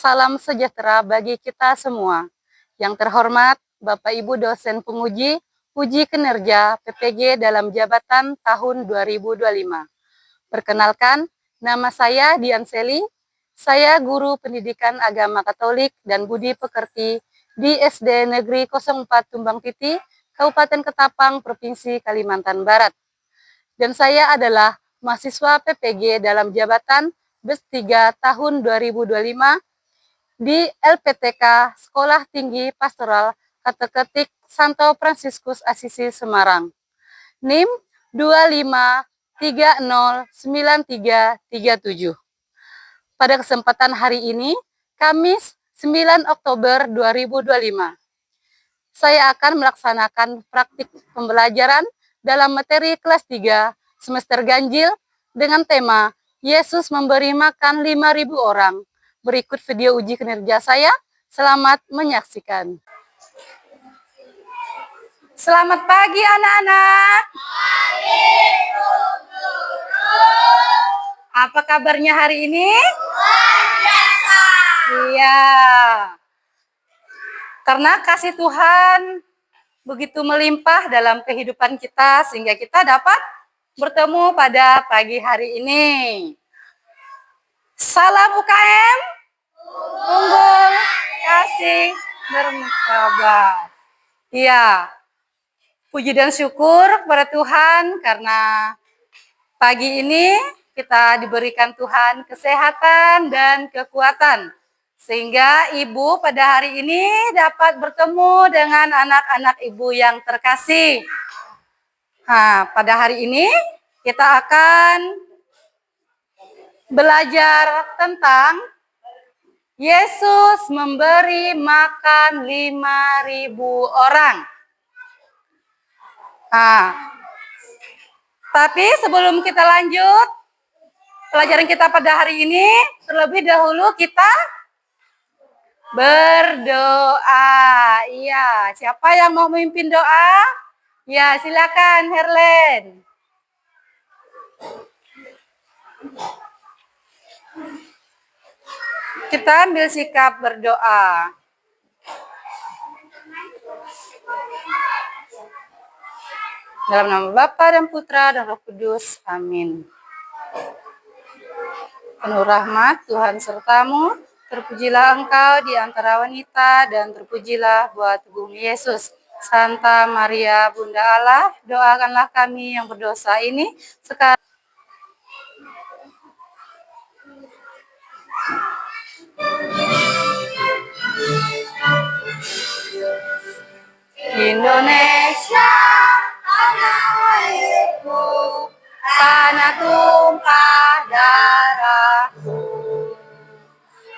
salam sejahtera bagi kita semua. Yang terhormat Bapak Ibu dosen penguji uji kinerja PPG dalam jabatan tahun 2025. Perkenalkan, nama saya Dian Seli. Saya guru pendidikan agama Katolik dan budi pekerti di SD Negeri 04 Tumbang Piti, Kabupaten Ketapang, Provinsi Kalimantan Barat. Dan saya adalah mahasiswa PPG dalam jabatan BES 3 tahun 2025 di LPTK Sekolah Tinggi Pastoral Kateketik Santo Fransiskus Asisi Semarang. NIM 25309337. Pada kesempatan hari ini, Kamis 9 Oktober 2025, saya akan melaksanakan praktik pembelajaran dalam materi kelas 3 semester ganjil dengan tema Yesus memberi makan 5.000 orang. Berikut video uji kinerja saya. Selamat menyaksikan. Selamat pagi anak-anak. Pagi, apa kabarnya hari ini? Luar biasa. Iya. Karena kasih Tuhan begitu melimpah dalam kehidupan kita sehingga kita dapat bertemu pada pagi hari ini. Salam UKM, unggul, kasih, bermartabat. Iya, puji dan syukur kepada Tuhan karena pagi ini kita diberikan Tuhan kesehatan dan kekuatan. Sehingga ibu pada hari ini dapat bertemu dengan anak-anak ibu yang terkasih. Nah, pada hari ini kita akan belajar tentang Yesus memberi makan 5.000 orang. Nah, tapi sebelum kita lanjut pelajaran kita pada hari ini, terlebih dahulu kita berdoa. Iya, siapa yang mau memimpin doa? Ya, silakan Herlen. Kita ambil sikap berdoa. Dalam nama Bapa dan Putra dan Roh Kudus. Amin. Penuh rahmat Tuhan sertamu, terpujilah engkau di antara wanita dan terpujilah buah tubuhmu Yesus. Santa Maria Bunda Allah, doakanlah kami yang berdosa ini sekarang. Indonesia, tanah airku, tanah tumpah darahku.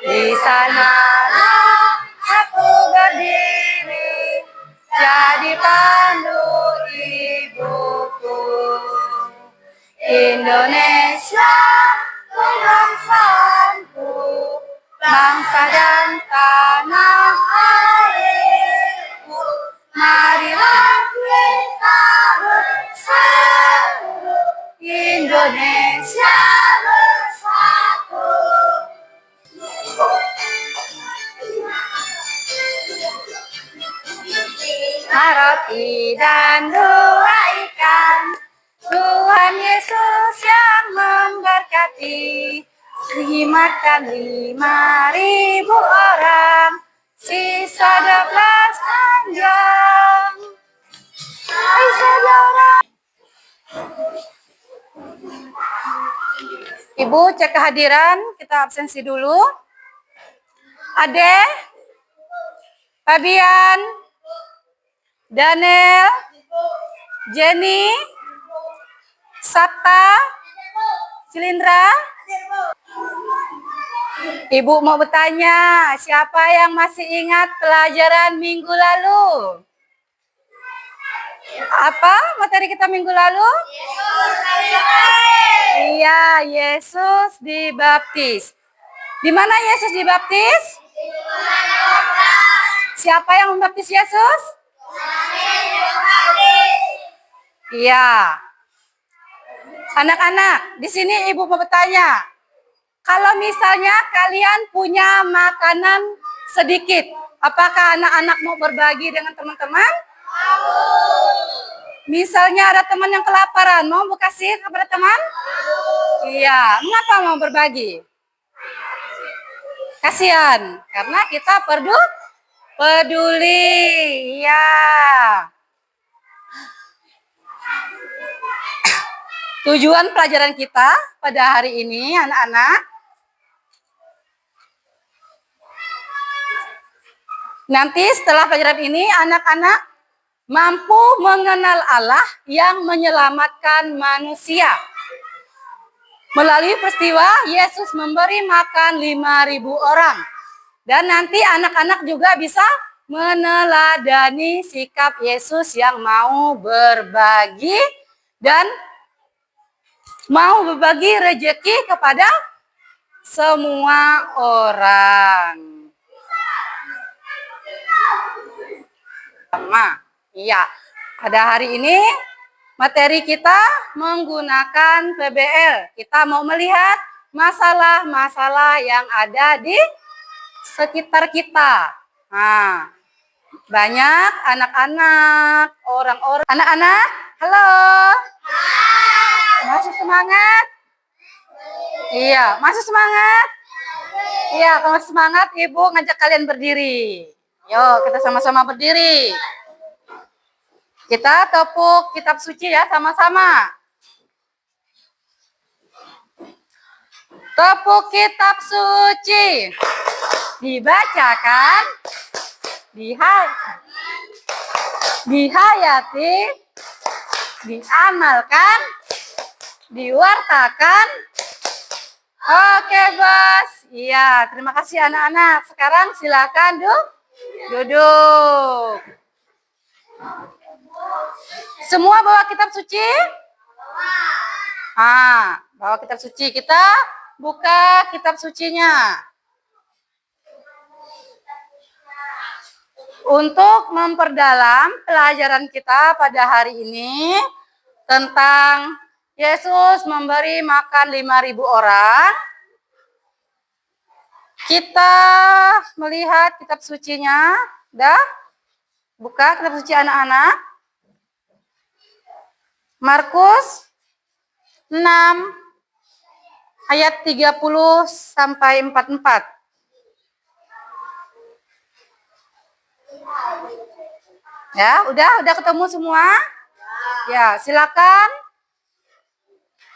Di sanalah aku berdiri, jadi pandu ibuku. Indonesia, kebangsaanku, bangsa dan tanah airku. Marilah kita bersatu, Indonesia bersatu. Roti dan 2 ikan, Tuhan Yesus yang memberkati. Makan 5.000 orang, sisa 12 keranjang. Hai saudara. Ibu cek kehadiran, kita absensi dulu. Ade, Fabian, Daniel, Jenny, Sabta, Cilindra. Ibu mau bertanya, siapa yang masih ingat pelajaran minggu lalu? Apa materi kita minggu lalu? Iya, Yesus dibaptis. Di mana Yesus dibaptis? Siapa yang membaptis Yesus? Iya. Anak-anak, di sini ibu mau bertanya. Kalau misalnya kalian punya makanan sedikit, apakah anak-anak mau berbagi dengan teman-teman? Misalnya ada teman yang kelaparan, mau kasih kepada teman? Iya, mengapa mau berbagi? Kasihan, karena kita peduli. Iya. Tujuan pelajaran kita pada hari ini, anak-anak, nanti setelah pelajaran ini, anak-anak mampu mengenal Allah yang menyelamatkan manusia. Melalui peristiwa Yesus memberi makan 5.000 orang. Dan nanti anak-anak juga bisa meneladani sikap Yesus yang mau berbagi dan mau berbagi rezeki kepada semua orang. Iya, pada hari ini materi kita menggunakan PBL. Kita mau melihat masalah-masalah yang ada di sekitar kita. Nah, banyak anak-anak, orang-orang. Anak-anak, halo. Masih semangat? Iya, masih semangat? Iya, kalau masih semangat, Ibu ngajak kalian berdiri. Yuk, kita sama-sama berdiri. Kita tepuk kitab suci ya, sama-sama. Tepuk kitab suci. Dibacakan, dihayati, diamalkan, diwartakan. Oke, Bos. Iya, terima kasih anak-anak. Sekarang silakan duduk. Semua bawa kitab suci? Bawa kitab suci. Kita buka kitab sucinya. Untuk memperdalam pelajaran kita pada hari ini tentang Yesus memberi makan 5.000 orang, kita melihat kitab sucinya. Dah? Buka kitab suci anak-anak. Markus 6 ayat 30 sampai 44. Ya, udah ketemu semua? Ya, silakan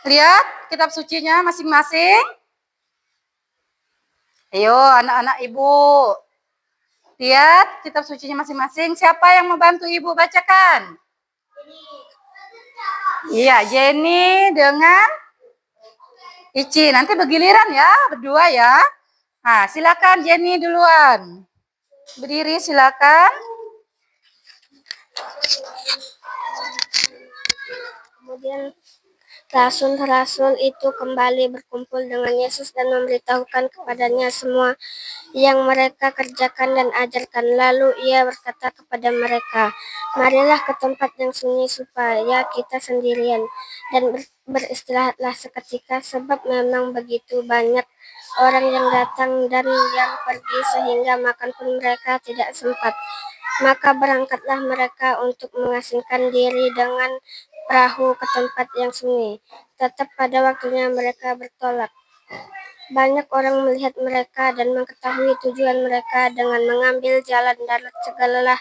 lihat kitab sucinya masing-masing. Ayo, anak-anak Ibu. Lihat kitab sucinya masing-masing. Siapa yang membantu Ibu bacakan? Iya, Jenny dengan Ici. Nanti bergiliran ya, berdua ya. Nah, silakan Jenny duluan. Berdiri silakan. Kemudian rasul-rasul itu kembali berkumpul dengan Yesus dan memberitahukan kepadanya semua yang mereka kerjakan dan ajarkan. Lalu ia berkata kepada mereka, "Marilah ke tempat yang sunyi supaya kita sendirian dan beristirahatlah seketika, sebab memang begitu banyak orang yang datang dan yang pergi sehingga makan pun mereka tidak sempat." Maka berangkatlah mereka untuk mengasingkan diri dengan perahu ke tempat yang sunyi. Tetap pada waktunya mereka bertolak. Banyak orang melihat mereka dan mengetahui tujuan mereka. Dengan mengambil jalan darat segalalah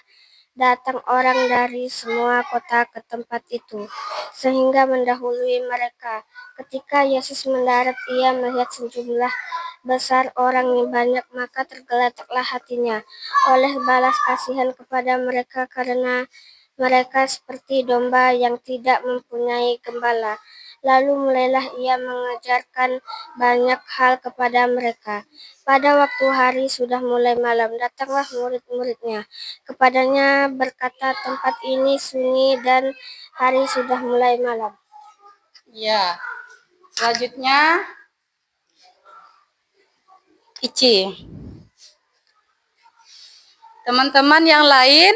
datang orang dari semua kota ke tempat itu, sehingga mendahului mereka. Ketika Yesus mendarat, ia melihat sejumlah besar orang yang banyak, maka tergeletaklah hatinya oleh balas kasihan kepada mereka, karena mereka seperti domba yang tidak mempunyai gembala. Lalu mulailah ia mengajarkan banyak hal kepada mereka. Pada waktu hari sudah mulai malam, datanglah murid-muridnya kepadanya berkata, "Tempat ini sunyi dan hari sudah mulai malam." Ya, selanjutnya Ici. Teman-teman yang lain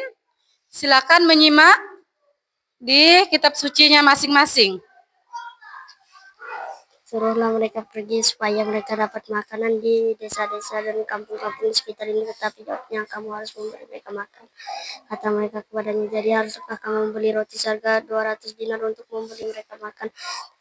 silakan menyimak di kitab sucinya masing-masing. suruhlah mereka pergi supaya mereka dapat makanan di desa-desa dan kampung-kampung di sekitar ini, tetapi jawabnya kamu harus memberi mereka makan. Kata mereka kepadanya, jadi haruskah kamu membeli roti seharga 200 dinar untuk memberi mereka makan?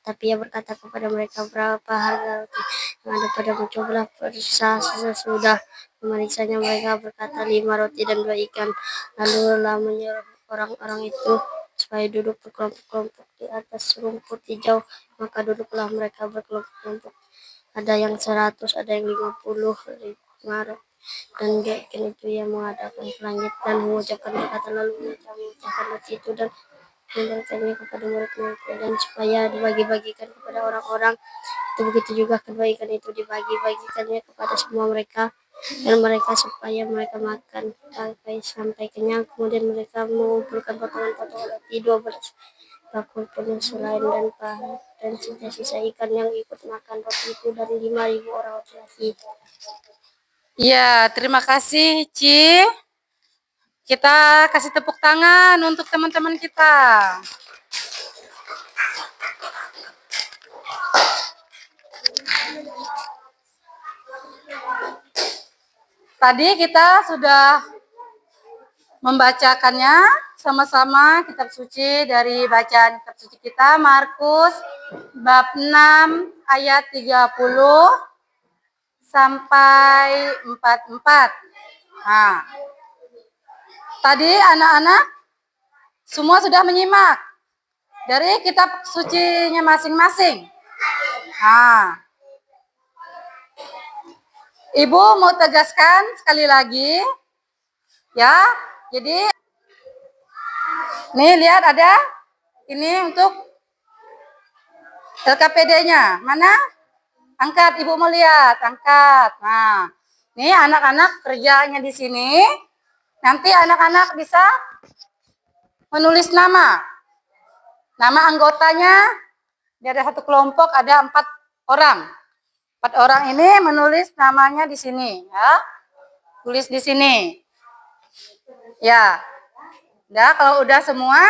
Tapi ia berkata kepada mereka, berapa harga roti yang ada padamu? Cobalah periksa. Sesudah memeriksanya mereka berkata, 5 roti dan 2 ikan. Lalu Allah menyuruh orang-orang itu supaya duduk berkelompok-kelompok di atas rumput hijau. Maka duduklah mereka berkelompok-kelompok. Ada yang 100, ada yang 50 Maret. Dan demikian itu ia mengadakan langit dan mengucapkan kata, lalu ia mengucapkan roti itu dan memberikannya kepada murid-muridnya dan supaya dibagi-bagikan kepada orang-orang. Itu begitu juga kedua ikan itu dibagi-bagikannya kepada semua mereka dan mereka supaya mereka makan sampai kenyang. Kemudian mereka mengumpulkan potongan-potongan roti 12 bakul penuh selain dan paha dan sisa-sisa ikan yang ikut makan roti itu dari 5.000 orang laki-laki. Ya, terima kasih, Ci. Kita kasih tepuk tangan untuk teman-teman kita. Tadi kita sudah membacakannya sama-sama kitab suci dari bacaan kitab suci kita, Markus bab 6 ayat 30 sampai 44. Nah, tadi anak-anak semua sudah menyimak dari kitab sucinya masing-masing. Nah, Ibu mau tegaskan sekali lagi, ya. Jadi, nih lihat ada ini untuk LKPD-nya. Mana? Angkat, Ibu mau lihat, angkat. Nah, nih anak-anak kerjanya di sini. Nanti anak-anak bisa menulis nama. Nama anggotanya, dari satu kelompok ada 4 orang. 4 orang ini menulis namanya di sini, ya. Tulis di sini. Ya. Udah, kalau udah semua,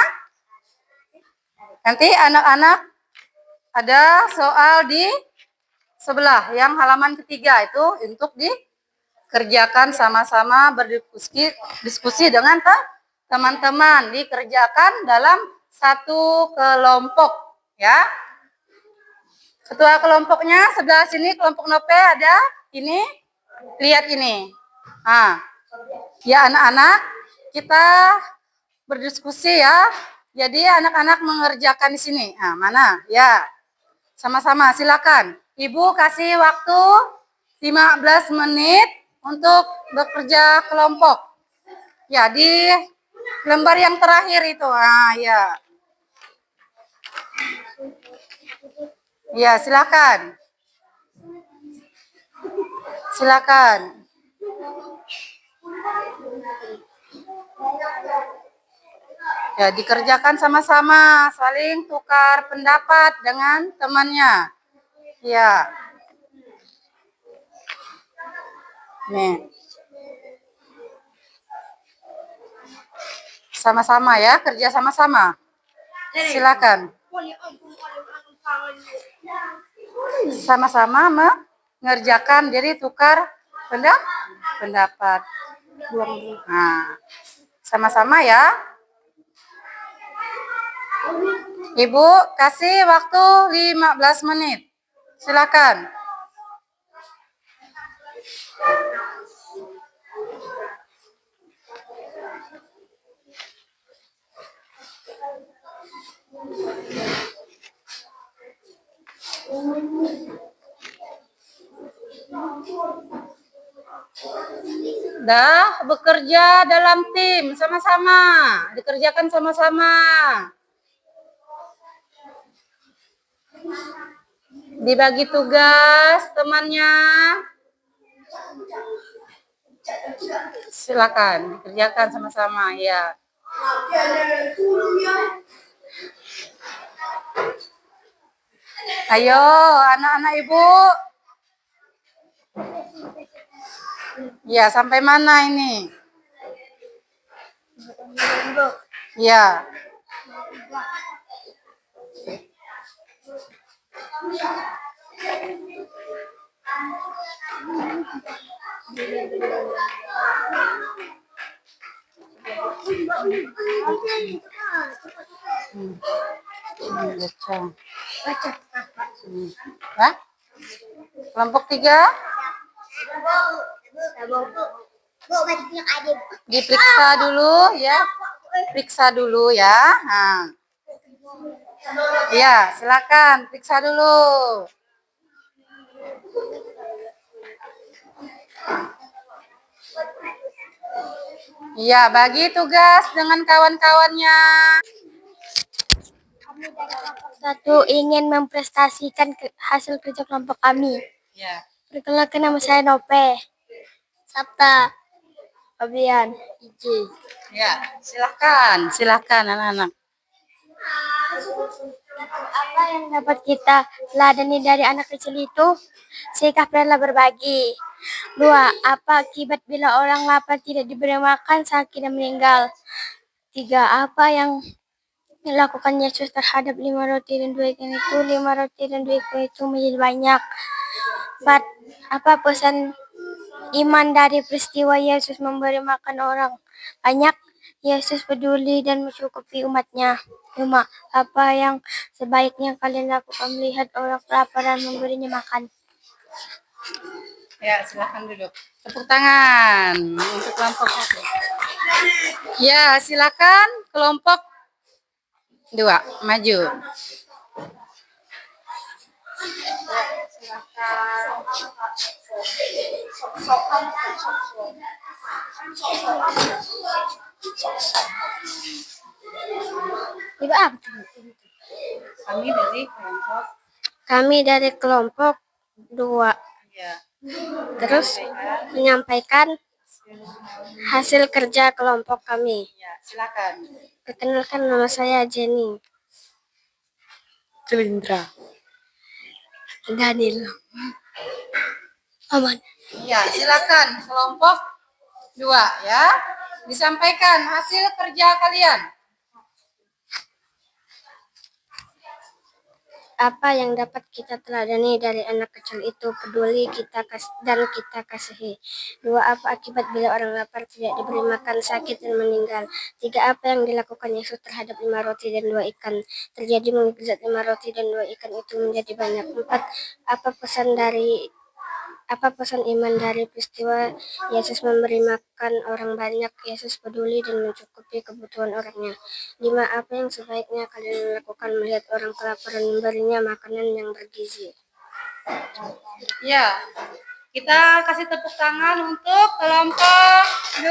nanti anak-anak ada soal di sebelah yang halaman ketiga itu untuk dikerjakan sama-sama, berdiskusi dengan teman-teman, dikerjakan dalam satu kelompok, ya. Ketua kelompoknya sebelah sini, kelompok Nope ada ini, lihat ini. Nah, ya anak-anak, kita berdiskusi ya. Jadi anak-anak mengerjakan di sini. Nah, mana? Ya. Sama-sama, silakan. Ibu kasih waktu 15 menit untuk bekerja kelompok. Ya, di lembar yang terakhir itu. Ah, ya. Ya, silakan. Silakan. Ya, dikerjakan sama-sama, saling tukar pendapat dengan temannya. Ya. Nih. Sama-sama ya, kerja sama-sama. Silakan. Sama-sama mengerjakan, jadi tukar pendapat. Nah, sama-sama ya. Ibu kasih waktu 15 menit. Silakan. Dah bekerja dalam tim sama-sama, dikerjakan sama-sama. Dibagi tugas temannya. Silakan dikerjakan sama-sama ya. Ayo anak-anak Ibu. Ya, sampai mana ini? Ya. Hmm. Baca. Hmm. Hah? Kelompok 3 diperiksa dulu ya. Periksa dulu ya. Nah. Iya, silakan periksa dulu. Iya, bagi tugas dengan kawan-kawannya. Kami dari kelompok 1 ingin memprestasikan hasil kerja kelompok kami. Ya. Perkenalkan, nama saya Nope. Sabta. Fabian. Iji. Ya, silakan anak-anak. Apa yang dapat kita teladani dari anak kecil itu? Sikap rela berbagi. 2. Apa akibat bila orang lapar tidak diberi makan, sakit dan meninggal? 3. Apa yang dilakukan Yesus terhadap 5 roti dan 2 ikan itu? 5 roti dan 2 ikan itu menjadi banyak. 4. Apa pesan iman dari peristiwa Yesus memberi makan orang banyak? Yesus peduli dan mencukupi umatnya. 5. Apa yang sebaiknya kalian lakukan melihat orang kelaparan memberinya makan? Ya, silakan duduk. Tepuk tangan untuk kelompok 1. Ya, silakan kelompok 2 maju. Kami dari kelompok 2. Ya. Terus menyampaikan hasil kerja kelompok kami. Ya, silakan. Perkenalkan, nama saya Jenny. Cilindra. Daniel. Aman. Ya, silakan kelompok 2 ya. Disampaikan hasil kerja kalian. Apa yang dapat kita teladani dari anak kecil itu? Peduli dan kita kasihi. 2. Apa akibat bila orang lapar tidak diberi makan, sakit dan meninggal? 3. Apa yang dilakukan Yesus terhadap 5 roti dan 2 ikan? Terjadi mukjizat 5 roti dan 2 ikan itu menjadi banyak. 4. Apa pesan iman dari peristiwa Yesus memberi makan orang banyak? Yesus peduli dan mencukupi kebutuhan orangnya. 5. Apa yang sebaiknya kalian lakukan melihat orang kelaparan memberinya makanan yang bergizi? Ya, kita kasih tepuk tangan untuk kelompok 2.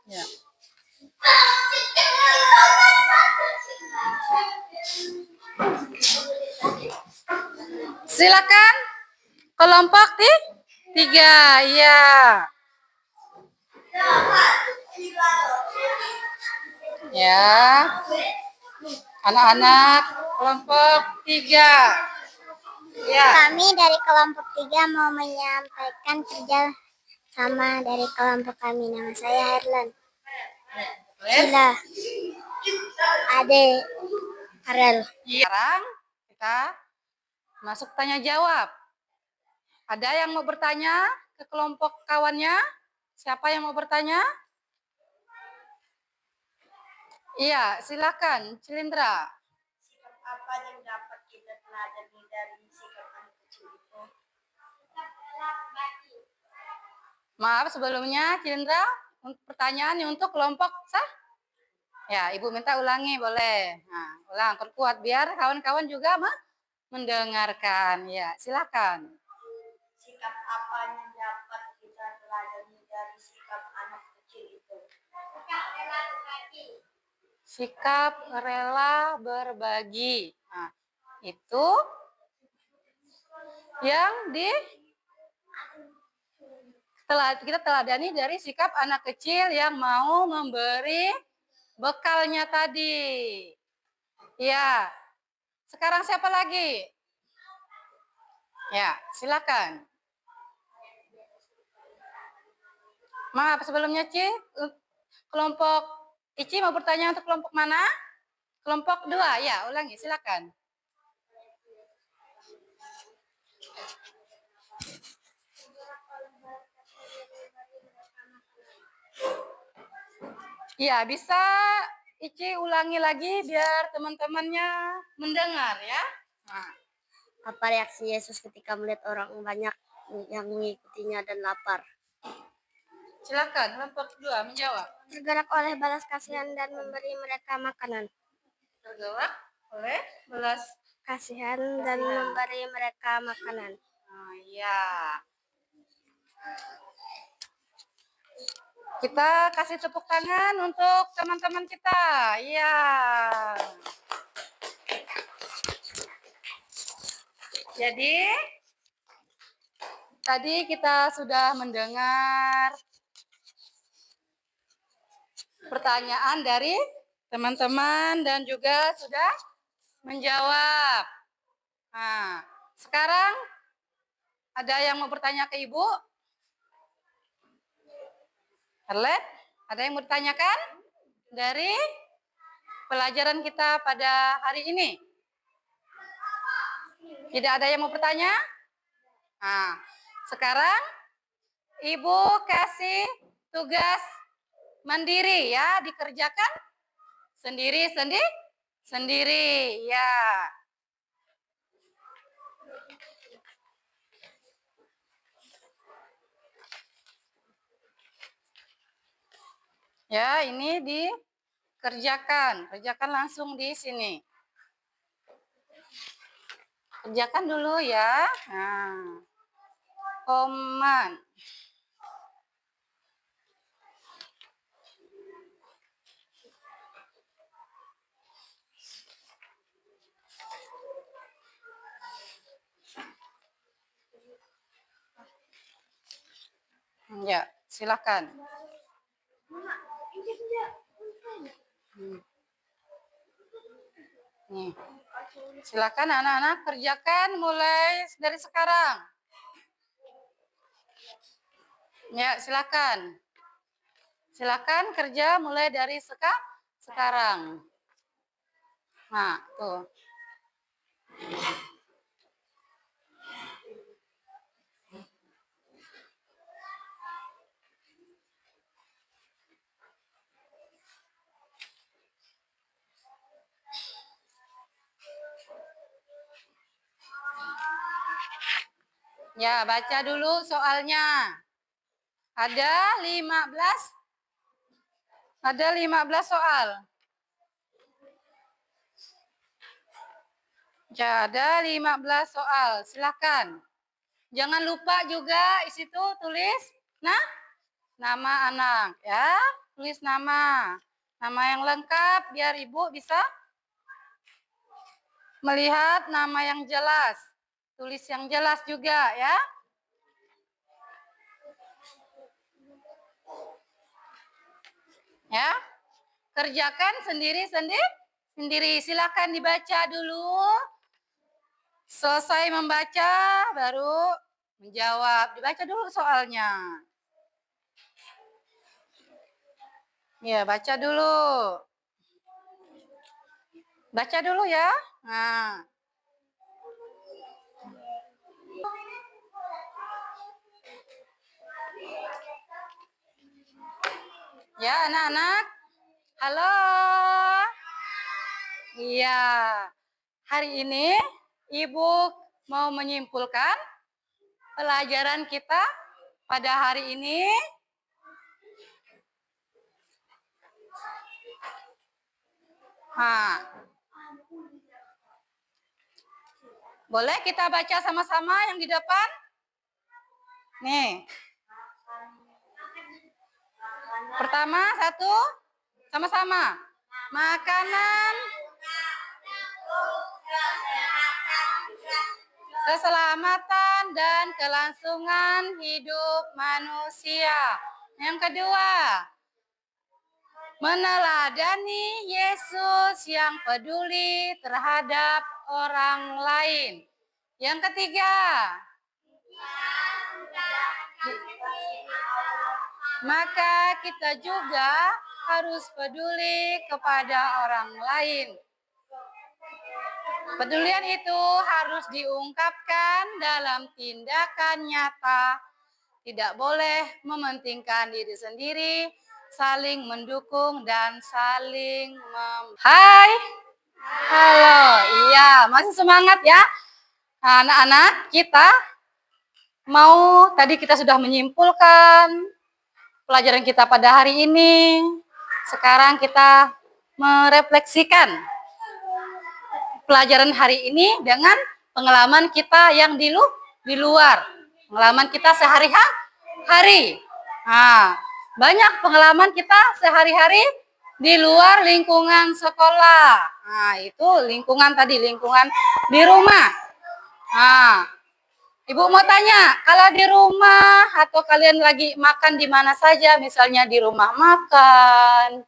Ya. Silakan kelompok 3. Ya. Ya. Anak-anak kelompok 3. Ya. Kami dari kelompok 3 mau menyampaikan kerja sama dari kelompok kami. Nama saya Herlan. Cila. Ade. Karel. Sekarang kita masuk tanya jawab. Ada yang mau bertanya ke kelompok kawannya? Siapa yang mau bertanya? Iya, silakan, Cilindra. Sikap apa yang dapat kita teladani dari sikap anak kecil itu? Maaf sebelumnya, Cilindra, pertanyaan untuk kelompok sah? Ya, Ibu minta ulangi, boleh. Nah, ulang, perkuat biar kawan-kawan juga mendengarkan. Ya, silakan. Sikap apa yang dapat kita teladani dari sikap anak kecil itu? Sikap rela berbagi. Nah, itu yang kita teladani dari sikap anak kecil yang mau memberi bekalnya tadi. Ya, sekarang siapa lagi? Ya, silakan. Maaf sebelumnya, kelompok Ici mau bertanya untuk kelompok mana? Kelompok 2, ya, ulangi, silakan. Ya, bisa Ici ulangi lagi biar teman-temannya mendengar ya. Nah, Apa reaksi Yesus ketika melihat orang banyak yang mengikutinya dan lapar? silakan kelompok 2 menjawab. Tergerak oleh balas kasihan dan memberi mereka makanan. Tergerak oleh belas Kasihan dan memberi mereka makanan. ya. Kita kasih tepuk tangan untuk teman-teman kita. Ya. Jadi tadi kita sudah mendengar pertanyaan dari teman-teman dan juga sudah menjawab. Nah, sekarang ada yang mau bertanya ke Ibu? Erlet, ada yang mau ditanyakan dari pelajaran kita pada hari ini? Tidak ada yang mau bertanya? Nah, sekarang Ibu kasih tugas mandiri ya, dikerjakan sendiri ya. Ya, ini dikerjakan. Kerjakan langsung di sini. Kerjakan dulu ya. Nah, Oman. Ya, silakan. Nih. Silakan anak-anak kerjakan mulai dari sekarang. Ya, silakan. Silakan kerja mulai dari sekarang. Nah, tuh. Ya, baca dulu soalnya. Ada 15 soal. Ya, ada 15 soal. Silakan. Jangan lupa juga di situ tulis nama anak ya. Tulis nama. Nama yang lengkap biar Ibu bisa melihat nama yang jelas. Tulis yang jelas juga ya. Ya. Kerjakan sendiri. Silakan dibaca dulu. Selesai membaca baru menjawab. Dibaca dulu soalnya. Ya, baca dulu. Baca dulu ya. Nah. Ya, anak-anak. Halo. Iya. Hari ini Ibu mau menyimpulkan pelajaran kita pada hari ini. Boleh kita baca sama-sama yang di depan? Nih. Pertama, satu. Sama-sama. Makanan, keselamatan, dan kelangsungan hidup manusia. Yang kedua, meneladani Yesus yang peduli terhadap orang lain. Yang ketiga, maka kita juga harus peduli kepada orang lain. Pedulian itu harus diungkapkan dalam tindakan nyata. Tidak boleh mementingkan diri sendiri saling mendukung, dan saling Hai, halo, iya, masih semangat ya? Nah, anak-anak, tadi kita sudah menyimpulkan pelajaran kita pada hari ini. Sekarang kita merefleksikan pelajaran hari ini dengan pengalaman kita yang di luar. Pengalaman kita sehari-hari. Nah, banyak pengalaman kita sehari-hari di luar lingkungan sekolah. Nah, itu lingkungan di rumah. Nah, Ibu mau tanya, kalau di rumah atau kalian lagi makan di mana saja, misalnya di rumah makan,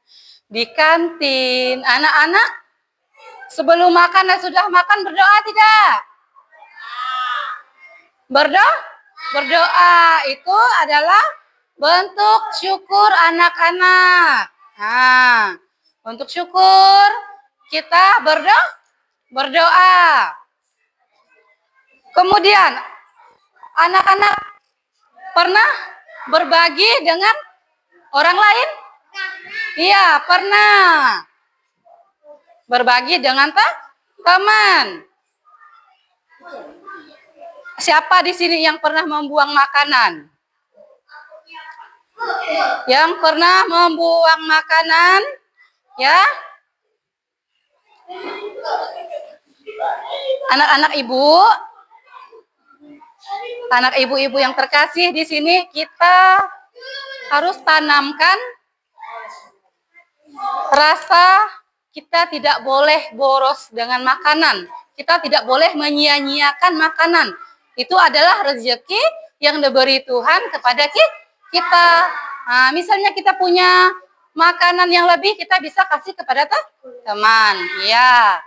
di kantin, anak-anak sebelum makan dan sudah makan berdoa tidak? Berdoa itu adalah bentuk syukur anak-anak. Nah, untuk syukur kita berdoa. Kemudian anak-anak pernah berbagi dengan orang lain? Iya, pernah. Berbagi dengan teman. Siapa di sini yang pernah membuang makanan? Yang pernah membuang makanan? Ya? Anak-anak ibu-ibu yang terkasih di sini, kita harus tanamkan rasa kita tidak boleh boros dengan makanan. Kita tidak boleh menyia-nyiakan makanan. Itu adalah rezeki yang diberi Tuhan kepada kita. Nah, misalnya kita punya makanan yang lebih, kita bisa kasih kepada teman. Ya.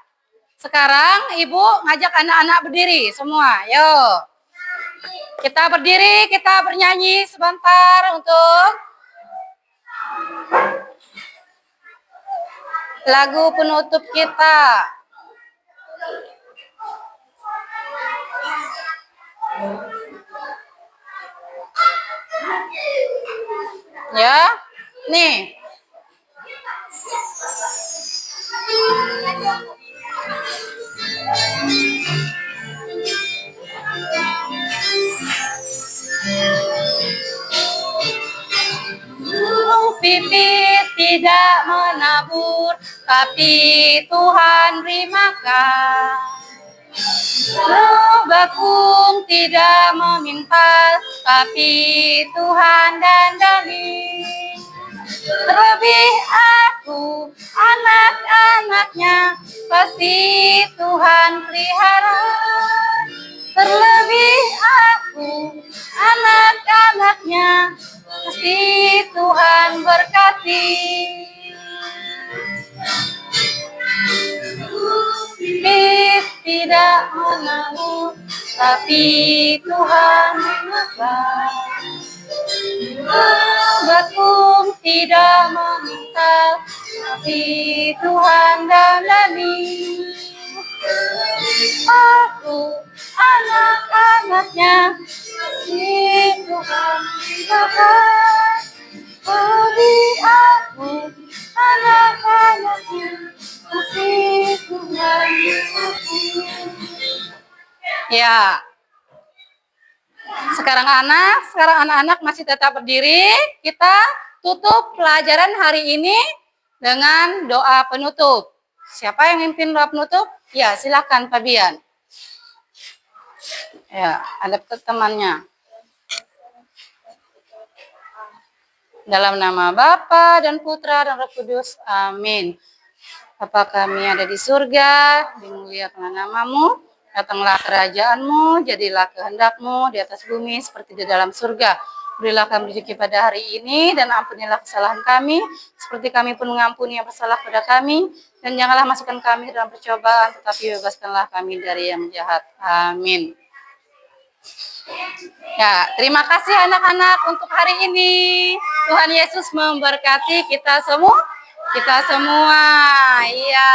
Sekarang Ibu ngajak anak-anak berdiri semua. Yuk. Kita berdiri, kita bernyanyi sebentar untuk lagu penutup kita. Ya, nih. Burung pipit tidak menabur, tapi Tuhan beri makan. Bakung tidak meminta, tapi Tuhan dandani. Terlebih aku, anak-anaknya, pasti Tuhan pelihara. Terlebih aku, anak-anaknya, pasti Tuhan berkati. Bibit tidak menabur, tapi Tuhan menabur. Bakung tidak meminta, tapi Tuhan dandani. Aku, anak-anaknya, pasti Tuhan berkati. Bagi aku, anak-anaknya, pasti Tuhan berkati. Ya. Sekarang anak-anak masih tetap berdiri. Kita tutup pelajaran hari ini dengan doa penutup. Siapa yang mimpin doa penutup? Ya, silakan Fabian. Ya, ada temannya. Dalam nama Bapa dan Putra dan Roh Kudus. Amin. Bapa kami ada di surga, dimuliakanlah namamu. Datanglah kerajaanmu, jadilah kehendakmu di atas bumi seperti di dalam surga. Berilah kami rezeki pada hari ini, dan ampunilah kesalahan kami, seperti kami pun mengampuni yang bersalah pada kami. Dan janganlah masukkan kami dalam percobaan, tetapi bebaskanlah kami dari yang jahat. Amin. Ya, terima kasih anak-anak untuk hari ini. Tuhan Yesus memberkati kita semua. Iya.